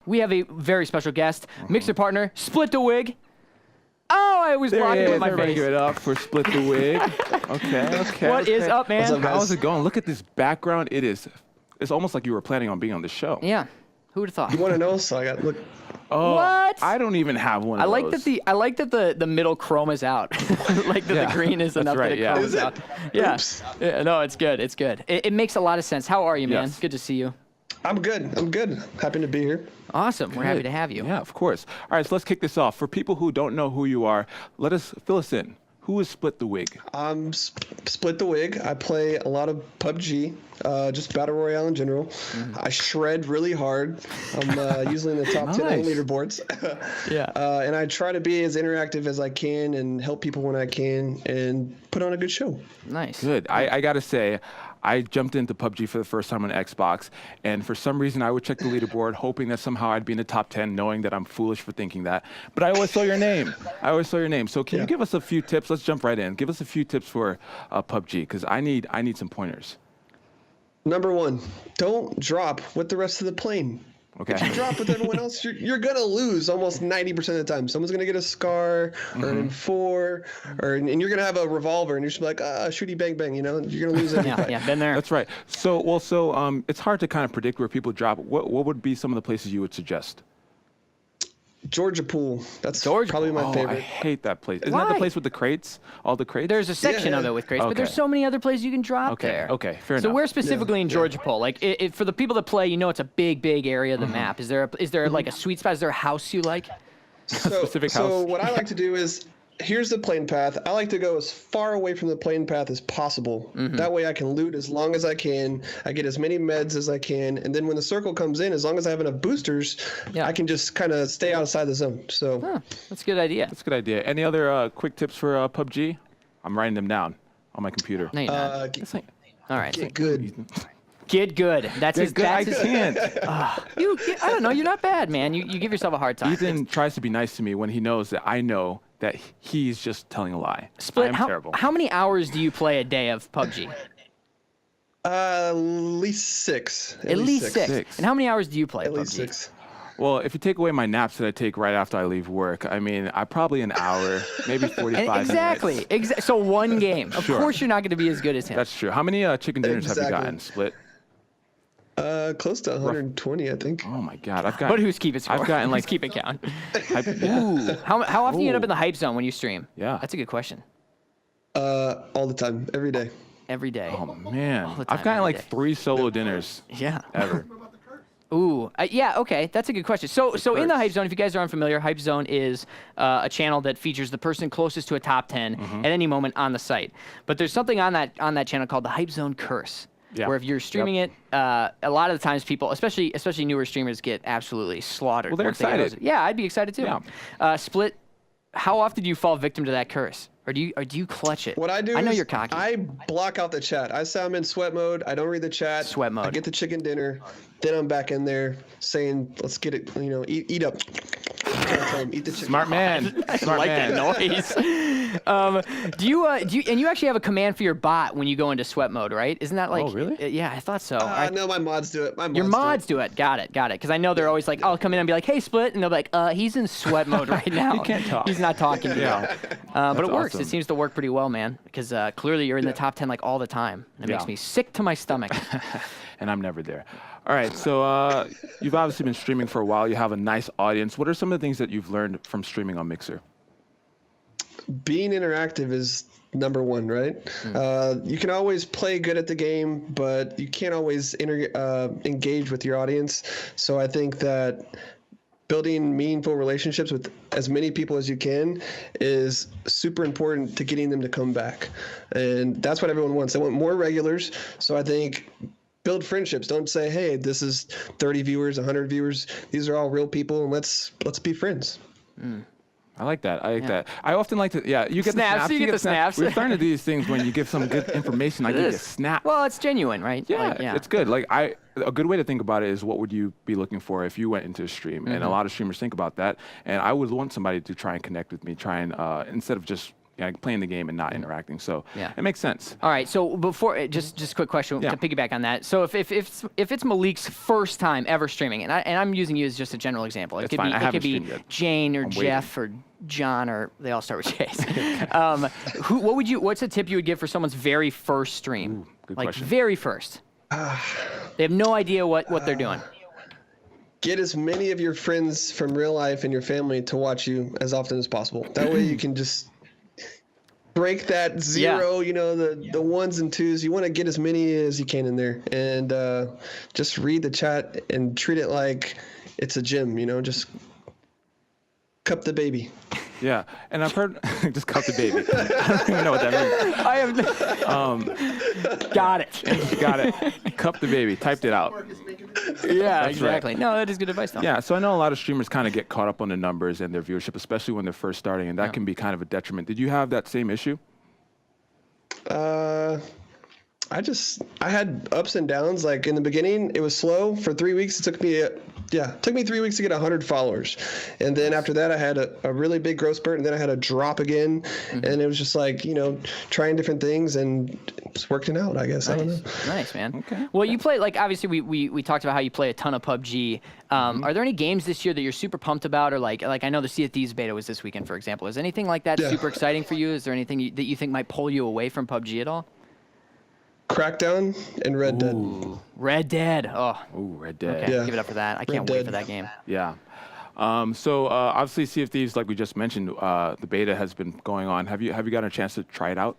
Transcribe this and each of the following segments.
we have a very special guest, mixer partner, SplitDaWig. Oh, I was blocking with my face. Give it up for SplitDaWig. Okay. What is up, man? What's up, guys? How's it going? Look at this background. It's almost like you were planning on being on the show. Yeah. Who would have thought? You want to know? So I got look. Oh, What? I don't even have one of those. I like that the middle chroma's out. Like that the green is enough that it chroma's Is it? out. Yeah. Oops. Yeah. No, it's good. It's good. It makes a lot of sense. How are you, man? Yes. Good to see you. I'm good. I'm good. Happy to be here. Awesome. We're happy to have you. Yeah, of course. All right, so let's kick this off. For people who don't know who you are, fill us in. Who is SplitDaWig? I'm SplitDaWig. I play a lot of PUBG, just Battle Royale in general. I shred really hard. I'm usually in the top 10 on Nice. leaderboards. Yeah. And I try to be as interactive as I can and help people when I can and put on a good show. Nice. Good. I got to say, I jumped into PUBG for the first time on Xbox, and for some reason I would check the leaderboard hoping that somehow I'd be in the top 10, knowing that I'm foolish for thinking that. But I always saw your name. So can you give us a few tips? Let's jump right in. Give us a few tips for PUBG, because I need some pointers. Number one, don't drop with the rest of the plane. Okay. If you drop with everyone else, you're going to lose almost 90% of the time. Someone's going to get a SCAR or an M4, and you're going to have a revolver, and you're just like, shooty bang bang, you know? You're going to lose every fight. Yeah, been there. That's right. So it's hard to kind of predict where people drop. What would be some of the places you would suggest? Georgia Pool. That's Georgia probably my I favorite. hate that place. Isn't that Why? the place with the crates? All the crates? There's a section Yeah. of it with crates, but there's Okay. so many other places you can drop there. Okay, fair So enough. where specifically in Georgia Pole? Like, for the people that play, you know it's a big area of the map. Is there like a sweet spot? Is there a house you like? specific So house. what I like to do is, here's the plane path. I like to go as far away from the plane path as possible. That way I can loot as long as I can. I get as many meds as I can. And then when the circle comes in, as long as I have enough boosters, Yeah. I can just kind of stay outside the zone. So Huh, that's a good idea. That's a good idea. Any other quick tips for PUBG? I'm writing them down on my computer. No, you're not. All right. get good. Get good. That's his. I That's his. can't. I don't know. You're not bad, man. You give yourself a hard time. Ethan tries to be nice to me when he knows that I know that he's just telling a lie. Split. I'm terrible. How many hours do you play a day of PUBG? At least six. At least six. Six. And how many hours do you play At PUBG? least six. Well, if you take away my naps that I take right after I leave work, I mean, I probably an hour, maybe 45 Exactly. minutes. So one game. Of Sure. course, you're not going to be as good as him. That's true. How many chicken dinners have you Exactly. gotten, Split? Close to 120, I think. Oh my God, I've But gotten. who's keeping score? I've gotten like Who's keeping count? Yeah. Ooh. How often do you end up Ooh. in the hype zone when you stream? Yeah. That's a good question. All the time, every day. Every day. Oh man, the time, I've gotten every like day. 3 solo dinners Yeah. ever. Ooh, yeah, okay, that's a good question. So in the curse. Hype Zone, if you guys are unfamiliar, Hype Zone is a channel that features the person closest to a top 10 at any moment on the site. But there's something on that channel called the Hype Zone Curse, Yeah. where if you're streaming it, a lot of the times people, especially newer streamers, get absolutely slaughtered. Well, they're once they get excited. those- Yeah, I'd be excited too. Yeah. Split, how often do you fall victim to that curse? Or do you clutch it? What I do I know is you're cocky. I block out the chat. I say I'm in sweat mode. I don't read the chat. Sweat mode. I get the chicken dinner. Then I'm back in there saying, let's get it, eat up. Eat the chicken. Smart man. I Smart like man. that noise. Do you and you actually have a command for your bot when you go into sweat mode, right? Isn't that like? Oh, really? Yeah, I thought so. No, my mods do it. Your mods do it. Got it. Because I know they're always like, I'll come in and be like, hey, Split, and they'll be like, he's in sweat mode right now. He can't talk. He's not talking to you. But it works. awesome. It seems to work pretty well, man. Because clearly you're in the top 10 like all the time. And it makes Yeah. me sick to my stomach. And I'm never there. All right, so you've obviously been streaming for a while. You have a nice audience. What are some of the things that you've learned from streaming on Mixer? Being interactive is number one, right? You can always play good at the game, but you can't always engage with your audience. So I think that building meaningful relationships with as many people as you can is super important to getting them to come back. And that's what everyone wants. They want more regulars. So I think build friendships. Don't say, hey, this is 30 viewers, 100 viewers. These are all real people, and let's be friends. I like that. I like that. I often like to, you get Snaps, the snaps. you get the snaps. We're starting to do these things when you give some good information. I give you a snap. Well, it's genuine, right? Yeah, Like, it's good. Like a good way to think about it is what would you be looking for if you went into a stream? And a lot of streamers think about that. And I would want somebody to try and connect with me, instead of just playing the game and not interacting. So Yeah. it makes sense. All right. So before, just a quick question Yeah. to piggyback on that. So if it's Malik's first time ever streaming, and I'm using you as just a general example. It It's could fine. be I it haven't could be streamed yet. Jane or I'm Jeff or John, or they all start with J's. What's a tip you would give for someone's very first stream? Ooh, good like question. very first. They have no idea what they're doing. Get as many of your friends from real life and your family to watch you as often as possible. That way you can just break that zero, the ones and twos. You want to get as many as you can in there, and just read the chat and treat it like it's a gym. Just cup the baby. Yeah, and I've heard just cup the baby. I don't even know what that means. I have got it. Got it. Cup the baby. Typed it out. Yeah, exactly. No, that is good advice, though. Yeah, so I know a lot of streamers kind of get caught up on the numbers and their viewership, especially when they're first starting, and that can be kind of a detriment. Did you have that same issue? I had ups and downs. Like in the beginning, it was slow. For 3 weeks, it took me 3 weeks to get 100 followers. And then after that, I had a really big growth spurt, and then I had a drop again. And it was just like, trying different things, and it's working out, I guess. I don't know. Nice, man. Okay. Well, you play, like, obviously we talked about how you play a ton of PUBG. Are there any games this year that you're super pumped about, or like I know the Sea of Thieves beta was this weekend, for example. Is anything like that super exciting for you? Is there anything that you think might pull you away from PUBG at all? Crackdown and Red Dead. Red Dead. Oh, Ooh, Red Dead. okay. Yeah. Give it up for that. I can't Red wait Dead. for that game. Yeah. So obviously, Sea of Thieves, like we just mentioned, the beta has been going on. Have you gotten a chance to try it out?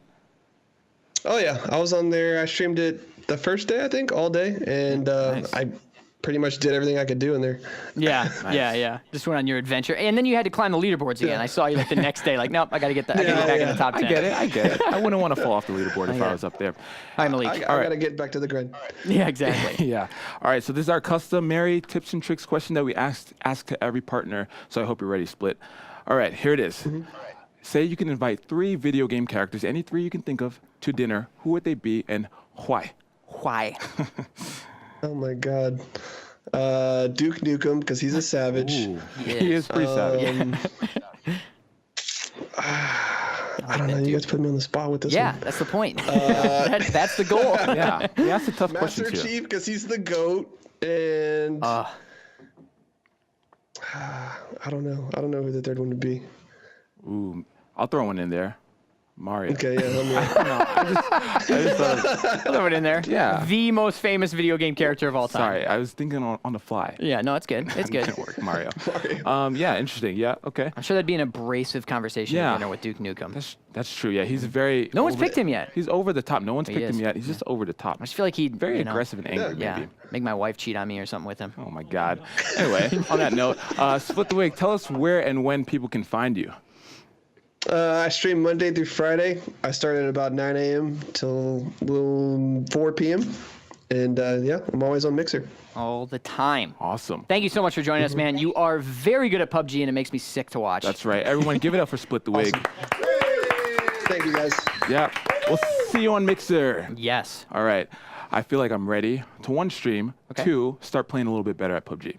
Oh yeah, I was on there. I streamed it the first day, I think, all day, and Nice. I pretty much did everything I could do in there. Yeah, Nice. yeah. Just went on your adventure, and then you had to climb the leaderboards again. Yeah. I saw you like the next day, like, nope, I got to get back in the top 10. I get it. I wouldn't want to fall off the leaderboard if I was up there. Hi, Malik. I gotta get back to the grind. Yeah, exactly. Yeah. All right. So this is our custom Mary tips and tricks question that we ask to every partner. So I hope you're ready, Split. All right. Here it is. Say you can invite 3 video game characters, any 3 you can think of, to dinner. Who would they be and why? Why? Oh my God. Duke Nukem, because he's a savage. Ooh, he is pretty savage. I don't know. You guys put me on the spot with this Yeah, one. that's the point. That's the goal. Yeah. He asked a tough Master question too. Chief, because he's the GOAT, and I don't know. I don't know who the third one would be. Ooh, I'll throw one in there. Mario. Okay, yeah. Let me. I just thought, Throw it in there. Yeah. The most famous video game character of all time. sorry, I was thinking on the fly. Yeah, no, it's good. It's It good. didn't work, Mario. Yeah, interesting. Yeah, okay. I'm sure that'd be an abrasive conversation Yeah. at dinner with Duke Nukem. That's true. Yeah, he's very. No one's over picked the- him yet. He's over the top. No one's picked is. him yet. He's just over the top. I just feel like he'd Very aggressive and angry, Yeah, maybe. make my wife cheat on me or something with him. Oh my God. Anyway, on that note, Split the Wig, tell us where and when people can find you. I stream Monday through Friday. I start at about 9 a.m. till 4 p.m. And yeah, I'm always on Mixer. All the time. Awesome. Thank you so much for joining us, man. You are very good at PUBG, and it makes me sick to watch. That's right. Everyone, give it up for Split the Wig. Thank you, guys. Yeah. We'll see you on Mixer. Yes. All right. I feel like I'm ready to 1, stream, Okay. 2, start playing a little bit better at PUBG.